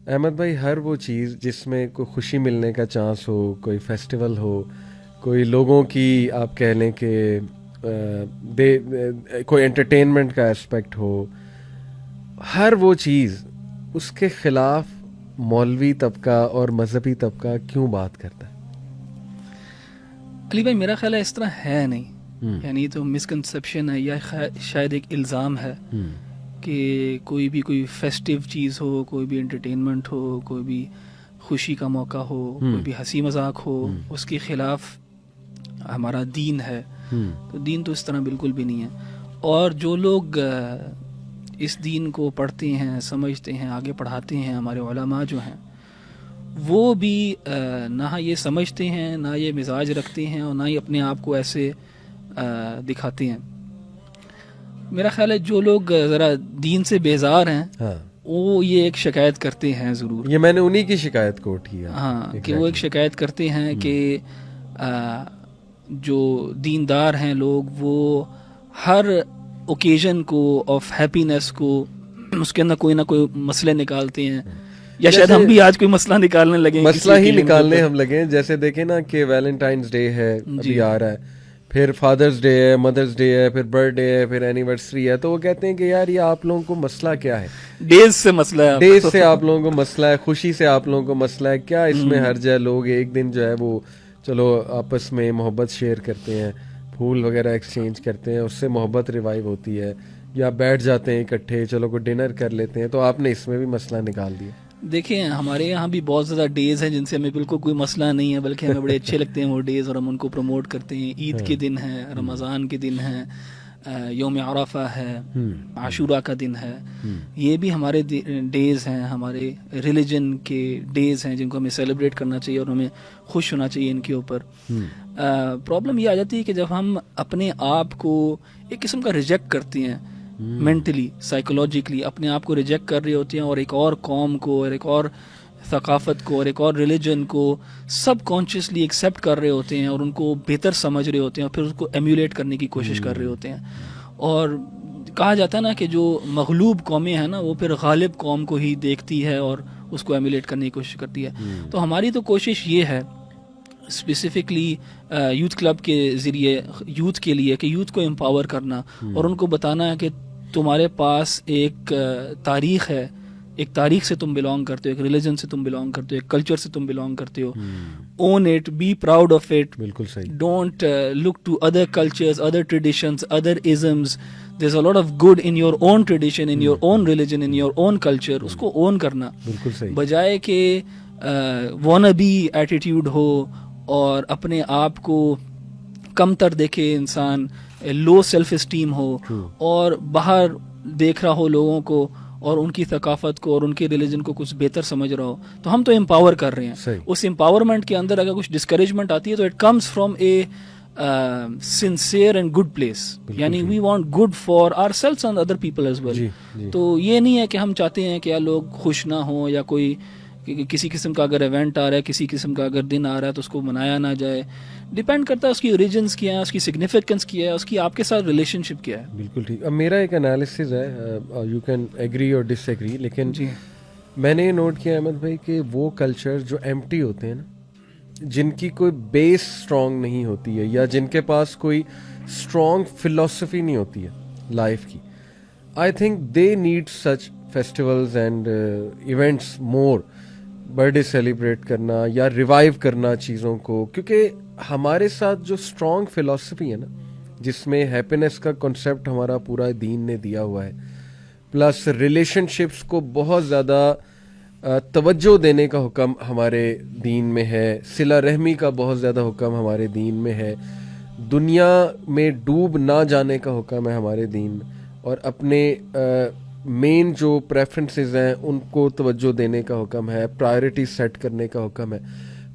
احمد بھائی ہر وہ چیز جس میں کوئی خوشی ملنے کا چانس ہو, کوئی فیسٹیول ہو, کوئی لوگوں کی آپ کہہ لیں کہ کوئی انٹرٹینمنٹ کا اسپیکٹ ہو, ہر وہ چیز اس کے خلاف مولوی طبقہ اور مذہبی طبقہ کیوں بات کرتا ہے؟ علی بھائی میرا خیال ہے اس طرح ہے نہیں, یعنی تو مسکنسیپشن ہے یا شاید ایک الزام ہے کہ کوئی فیسٹیو چیز ہو, کوئی بھی انٹرٹینمنٹ ہو, کوئی بھی خوشی کا موقع ہو, کوئی بھی ہنسی مذاق ہو, اس کے خلاف ہمارا دین ہے. تو دین تو اس طرح بالکل بھی نہیں ہے. اور جو لوگ اس دین کو پڑھتے ہیں, سمجھتے ہیں, آگے پڑھاتے ہیں, ہمارے علماء جو ہیں وہ بھی نہ یہ سمجھتے ہیں, نہ یہ مزاج رکھتے ہیں, اور نہ ہی اپنے آپ کو ایسے دکھاتے ہیں. میرا خیال ہے جو لوگ ذرا دین سے بیزار ہیں وہ یہ ایک شکایت کرتے ہیں ضرور. یہ میں نے انہی کی شکایت کو اٹھی ہے. ہاں, کہ وہ ایک شکایت کرتے ہیں کہ جو دیندار ہیں لوگ وہ ہر اوکیزن کو آف ہیپینس کو اس کے اندر کوئی نہ کوئی مسئلے نکالتے ہیں, یا شاید ہم بھی آج کوئی مسئلہ نکالنے لگے, مسئلہ ہی نکالنے ہم لگے ہیں. جیسے دیکھیں نا کہ ویلنٹائنس ڈے ہے ابھی آ رہا ہے, پھر فادرز ڈے ہے, مدرز ڈے ہے, پھر برتھ ڈے ہے, پھر اینیورسری ہے. تو وہ کہتے ہیں کہ یار یہ آپ لوگوں کو مسئلہ کیا ہے, ڈیز سے مسئلہ ہے, ڈیز سے آپ لوگوں کو مسئلہ ہے, خوشی سے آپ لوگوں کو مسئلہ ہے کیا؟ اس میں ہر جگہ لوگ ایک دن جو ہے وہ چلو آپس میں محبت شیئر کرتے ہیں, پھول وغیرہ ایکسچینج کرتے ہیں, اس سے محبت ریوائیو ہوتی ہے, یا بیٹھ جاتے ہیں اکٹھے, چلو کوئی ڈنر کر لیتے ہیں. تو آپ نے اس میں بھی مسئلہ نکال دیا. دیکھیں ہمارے یہاں بھی بہت زیادہ ڈیز ہیں جن سے ہمیں بالکل کوئی مسئلہ نہیں ہے, بلکہ ہمیں بڑے اچھے لگتے ہیں وہ ڈیز, اور ہم ان کو پروموٹ کرتے ہیں. عید کے دن ہے, رمضان کے دن ہے, یوم عرفہ ہے, عاشورہ کا دن ہے, یہ بھی ہمارے ڈیز ہیں, ہمارے ریلیجن کے ڈیز ہیں جن کو ہمیں سیلیبریٹ کرنا چاہیے اور ہمیں خوش ہونا چاہیے ان کے اوپر. پرابلم یہ آ جاتی ہے کہ جب ہم اپنے آپ کو ایک قسم کا ریجیکٹ کرتے ہیں, مینٹلی سائیکولوجیکلی اپنے آپ کو ریجیکٹ کر رہے ہوتے ہیں, اور ایک اور قوم کو اور ایک اور ثقافت کو اور ایک اور ریلیجن کو سب کانشیسلی ایکسیپٹ کر رہے ہوتے ہیں, اور ان کو بہتر سمجھ رہے ہوتے ہیں, اور پھر اس کو ایمیولیٹ کرنے کی کوشش کر رہے ہوتے ہیں. اور کہا جاتا ہے نا کہ جو مغلوب قومیں ہیں نا وہ پھر غالب قوم کو ہی دیکھتی ہے اور اس کو ایمیولیٹ کرنے کی کوشش کرتی ہے. تو ہماری تو کوشش یہ ہے اسپیسیفکلی یوتھ کلب کے ذریعے یوتھ کے لیے کہ یوتھ کو امپاور کرنا اور ان کو بتانا ہے کہ تمہارے پاس ایک تاریخ ہے, ایک تاریخ سے تم بلانگ کرتے ہو, ایک ریلیجن سے تم بلانگ کرتے ہو, ایک کلچر سے تم بلانگ کرتے ہو. Own it, be proud of it. بالکل صحیح. Don't look to other cultures, other traditions, other isms. There is a lot of good in your own tradition, in your own religion, in your own culture. اس کو own کرنا, بالکل صحیح, بجائے کہ وانابی attitude ہو اور اپنے آپ کو کم تر دیکھے انسان, لو سیلف اسٹیم ہو, اور باہر دیکھ رہا ہو لوگوں کو اور ان کی ثقافت کو اور ان کے ریلیجن کو کچھ بہتر سمجھ رہا ہو. تو ہم تو امپاور کر رہے ہیں. اس امپاورمنٹ کے اندر اگر کچھ ڈسکریجمنٹ آتی ہے تو it comes from a sincere and good place, یعنی we want good for ourselves and other people as well. تو یہ نہیں ہے کہ ہم چاہتے ہیں کہ یا لوگ خوش نہ ہوں, یا کوئی کسی قسم کا اگر ایونٹ آ رہا ہے, کسی قسم کا اگر دن آ رہا ہے تو اس کو منایا نہ جائے. ڈیپینڈ کرتا ہے اس کی اوریجنس کیا ہے, اس کی سگنیفیکنس کیا ہے, اس کی آپ کے ساتھ ریلیشن شپ کیا ہے. بالکل ٹھیک. اب میرا ایک انالیسز ہے, یو کین ایگری اور ڈس ایگری, لیکن میں نے یہ نوٹ کیا احمد بھائی کہ وہ کلچر جو ایمٹی ہوتے ہیں نا, جن کی کوئی بیس اسٹرانگ نہیں ہوتی ہے, یا جن کے پاس کوئی اسٹرانگ فلاسفی نہیں ہوتی ہے لائف کی, I think they need such festivals and events more. Birth day celebrate کرنا یا ریوائیو کرنا چیزوں کو, کیونکہ ہمارے ساتھ جو اسٹرانگ فلاسفی ہے نا, جس میں ہیپینس کا کنسیپٹ ہمارا پورا دین نے دیا ہوا ہے, پلس ریلیشن شپس کو بہت زیادہ توجہ دینے کا حکم ہمارے دین میں ہے, صلہ رحمی کا بہت زیادہ حکم ہمارے دین میں ہے, دنیا میں ڈوب نہ جانے کا حکم ہے ہمارے دین میں, اور اپنے مین جو پریفرنسز ہیں ان کو توجہ دینے کا حکم ہے, پرائرٹی سیٹ کرنے کا حکم ہے.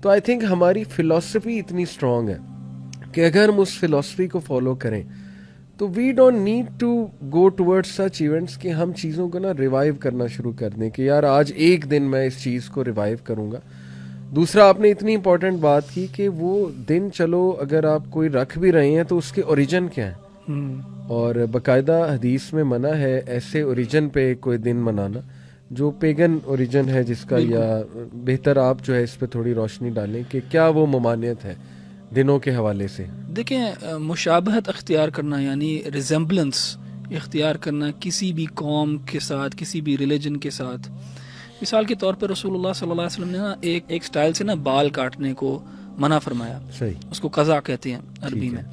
تو آئی تھنک ہماری فلاسفی اتنی اسٹرانگ ہے کہ اگر ہم اس فلاسفی کو فالو کریں تو we don't need to go toward such events کہ ہم چیزوں کو نا ریوائیو کرنا شروع کر دیں کہ یار آج ایک دن میں اس چیز کو ریوائیو کروں گا. دوسرا, آپ نے اتنی امپورٹنٹ بات کی کہ وہ دن چلو اگر آپ کوئی رکھ بھی رہے ہیں تو اس کے اوریجن کیا ہیں, اور باقاعدہ حدیث میں منع ہے ایسے اوریجن پہ کوئی دن منانا جو پیگن اوریجن ہے جس کا, یا بہتر آپ جو ہے اس پہ تھوڑی روشنی ڈالیں کہ کیا وہ ممانعت ہے دنوں کے حوالے سے. دیکھیں مشابہت اختیار کرنا یعنی ریزمبلنس اختیار کرنا کسی بھی قوم کے ساتھ, کسی بھی ریلیجن کے ساتھ. مثال کے طور پہ رسول اللہ صلی اللہ علیہ وسلم نے نا ایک سٹائل سے نا بال کاٹنے کو منع فرمایا. صحیح. اس کو قضا کہتے ہیں عربی میں.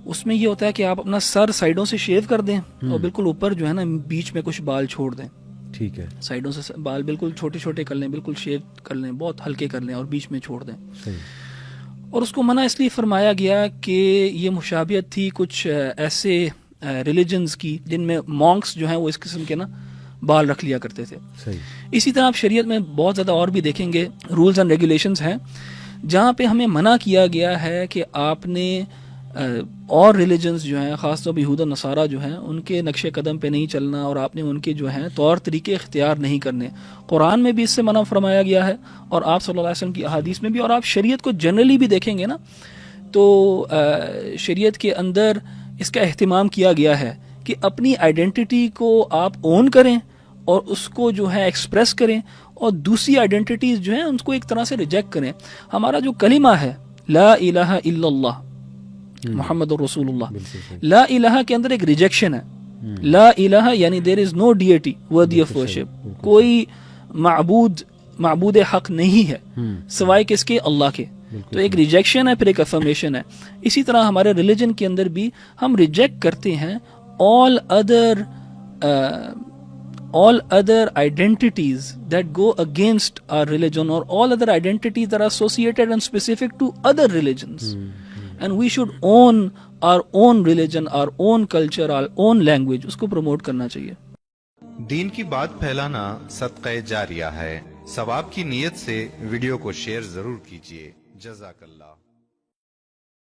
اس میں یہ ہوتا ہے کہ آپ اپنا سر سائڈوں سے شیو کر دیں اور بالکل اوپر جو ہے نا بیچ میں کچھ بال چھوڑ دیں. ٹھیک ہے. سائڈوں سے بال بالکل چھوٹے چھوٹے کر لیں, بالکل شیو کر لیں, بہت ہلکے کر لیں اور بیچ میں چھوڑ دیں. صحیح. اور اس کو منع اس لیے فرمایا گیا کہ یہ مشابہت تھی کچھ ایسے ریلیجنز کی جن میں مونکس جو ہیں وہ اس قسم کے نا بال رکھ لیا کرتے تھے. صحیح. اسی طرح آپ شریعت میں بہت زیادہ اور بھی دیکھیں گے رولز اینڈ ریگولیشنز ہیں جہاں پہ ہمیں منع کیا گیا ہے کہ آپ نے اور ریلیجنز جو ہیں خاص طور پہ یہود و نصارہ جو ہیں ان کے نقش قدم پہ نہیں چلنا اور آپ نے ان کے جو ہیں طور طریقے اختیار نہیں کرنے. قرآن میں بھی اس سے منع فرمایا گیا ہے اور آپ صلی اللہ علیہ وسلم کی احادیث میں بھی, اور آپ شریعت کو جنرلی بھی دیکھیں گے نا تو شریعت کے اندر اس کا اہتمام کیا گیا ہے کہ اپنی آئیڈینٹی کو آپ اون کریں اور اس کو جو ہے ایکسپریس کریں اور دوسری آئیڈینٹیز جو ہیں ان کو ایک طرح سے ریجیکٹ کریں. ہمارا جو کلمہ ہے لا الہ الا اللہ محمد رسول اللہ, لا الہ کے اندر ایک ریجیکشن ہے. لا الہ یعنی دیر از نو ڈیٹی ورتھی آف ورشپ, کوئی معبود حق نہیں ہے سوائے کس کے, اللہ کے. تو ایک ریجیکشن ہے, پھر ایک افرمیشن ہے. اسی طرح ہمارے ریلیجن کے اندر بھی ہم ریجیکٹ کرتے ہیں all other identities that go against our religion or all other identities that are associated and specific to other religions. And we should own our own religion, our own culture, our own language. اس کو promote کرنا چاہیے. دین کی بات پھیلانا صدقہ جاریہ ہے. ثواب کی نیت سے ویڈیو کو شیئر ضرور کیجیے. جزاک اللہ.